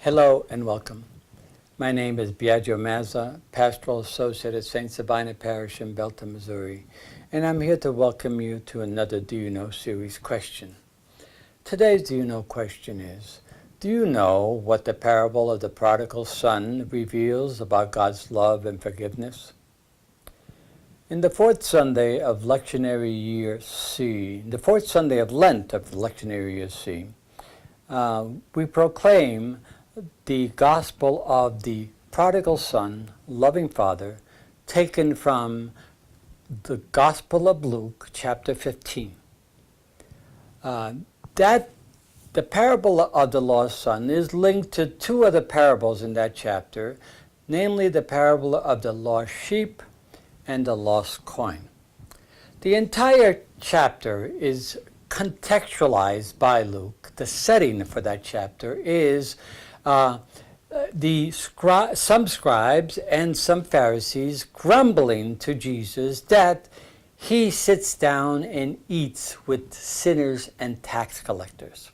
Hello and welcome. My name is Biagio Mazza, Pastoral Associate at St. Sabina Parish in Belton, Missouri, and I'm here to welcome you to another Do You Know series question. Today's Do You Know question is, do you know what the parable of the Prodigal Son reveals about God's love and forgiveness? In the fourth Sunday of Lectionary Year C, the fourth Sunday of Lent of Lectionary Year C, we proclaim the Gospel of the Prodigal Son, loving Father, taken from the Gospel of Luke, chapter 15. The parable of the lost son is linked to two other parables in that chapter, namely the parable of the lost sheep and the lost coin. The entire chapter is contextualized by Luke. The setting for that chapter is some scribes and some Pharisees grumbling to Jesus that he sits down and eats with sinners and tax collectors.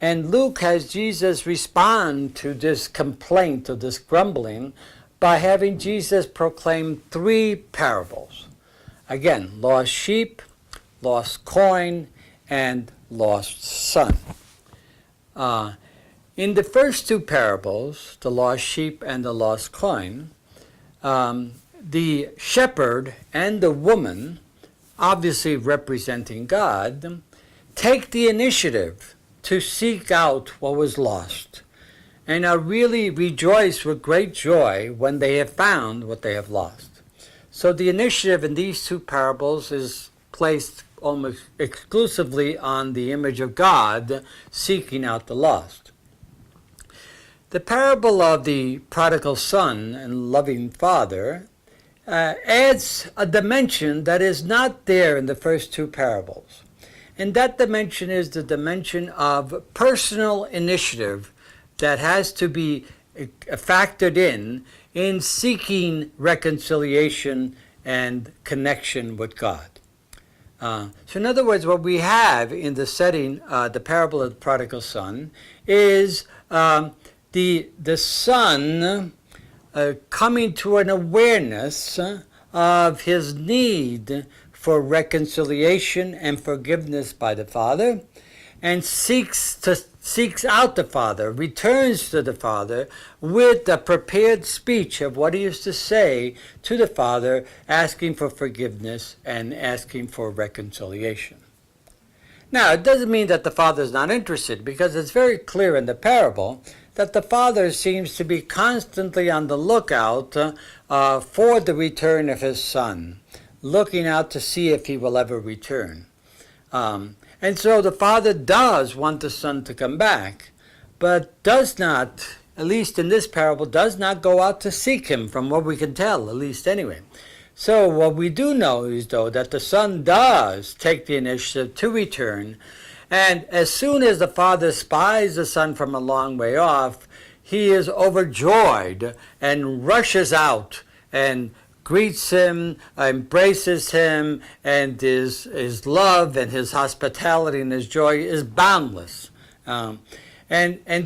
And Luke has Jesus respond to this complaint or this grumbling by having Jesus proclaim three parables. Again, lost sheep, lost coin, and lost son. In the first two parables, the lost sheep and the lost coin, the shepherd and the woman, obviously representing God, take the initiative to seek out what was lost and are really rejoiced with great joy when they have found what they have lost. So the initiative in these two parables is placed almost exclusively on the image of God seeking out the lost. The parable of the prodigal son and loving father adds a dimension that is not there in the first two parables. And that dimension is the dimension of personal initiative that has to be factored in seeking reconciliation and connection with God. So in other words, what we have in the setting, the parable of the prodigal son, is the son coming to an awareness of his need for reconciliation and forgiveness by the Father, and seeks out the Father, returns to the Father with a prepared speech of what he is to say to the Father, asking for forgiveness and asking for reconciliation. Now, it doesn't mean that the Father is not interested, because it's very clear in the parable that the Father seems to be constantly on the lookout for the return of his Son, looking out to see if he will ever return. And so the Father does want the Son to come back, but does not, at least in this parable, does not go out to seek him, from what we can tell, at least anyway. So what we do know is, though, that the Son does take the initiative to return, and as soon as the Father spies the Son from a long way off, he is overjoyed and rushes out and greets him, embraces him, and his love and his hospitality and his joy is boundless. And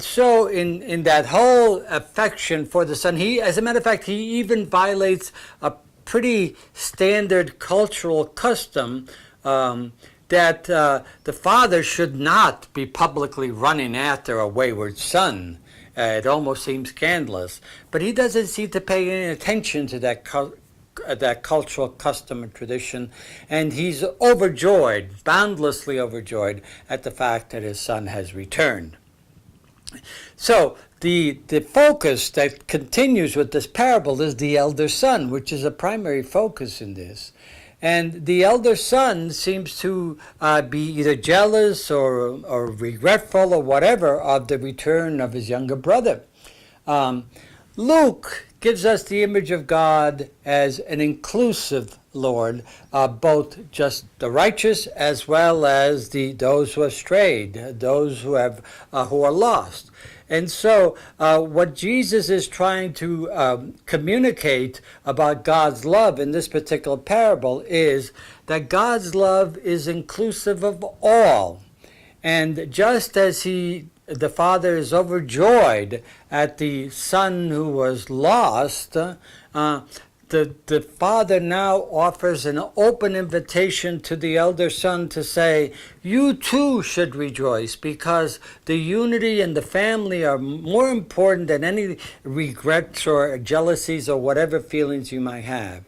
so in that whole affection for the Son, he, as a matter of fact, he even violates a pretty standard cultural custom that the Father should not be publicly running after a wayward son. It almost seems scandalous. But he doesn't seem to pay any attention to that cultural custom and tradition, and he's overjoyed, boundlessly overjoyed, at the fact that his son has returned. So the focus that continues with this parable is the elder son, which is a primary focus in this. And the elder son seems to be either jealous or regretful or whatever of the return of his younger brother. Luke gives us the image of God as an inclusive Lord, both just the righteous as well as those who have strayed, those who are lost. And so what Jesus is trying to communicate about God's love in this particular parable is that God's love is inclusive of all. And just as he the father is overjoyed at the son who was lost, the father now offers an open invitation to the elder son to say, you too should rejoice, because the unity and the family are more important than any regrets or jealousies or whatever feelings you might have.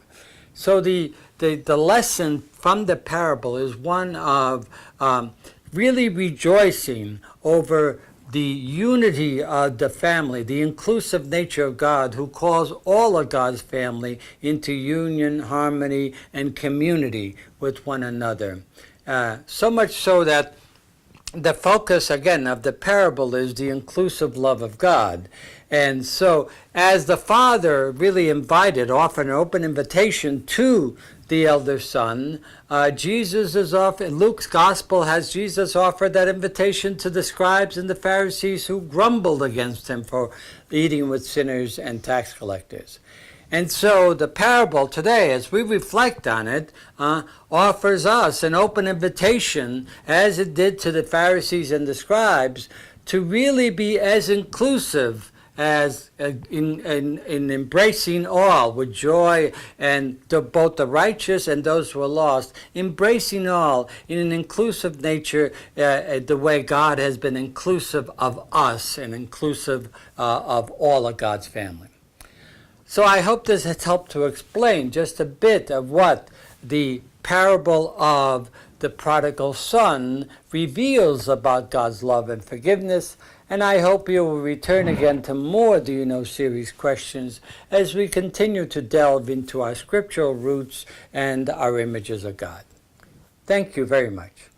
So the lesson from the parable is one of really rejoicing over the unity of the family, the inclusive nature of God, who calls all of God's family into union, harmony, and community with one another. So much so that the focus, again, of the parable is the inclusive love of God. And so, as the father really offered an open invitation to the elder son, Luke's gospel has Jesus offered that invitation to the scribes and the Pharisees who grumbled against him for eating with sinners and tax collectors. And so the parable today, as we reflect on it, offers us an open invitation, as it did to the Pharisees and the scribes, to really be as inclusive as in embracing all with joy, and both the righteous and those who are lost, embracing all in an inclusive nature, the way God has been inclusive of us and inclusive of all of God's family. So I hope this has helped to explain just a bit of what the parable of the prodigal son reveals about God's love and forgiveness. And I hope you will return again to more Do You Know series questions as we continue to delve into our scriptural roots and our images of God. Thank you very much.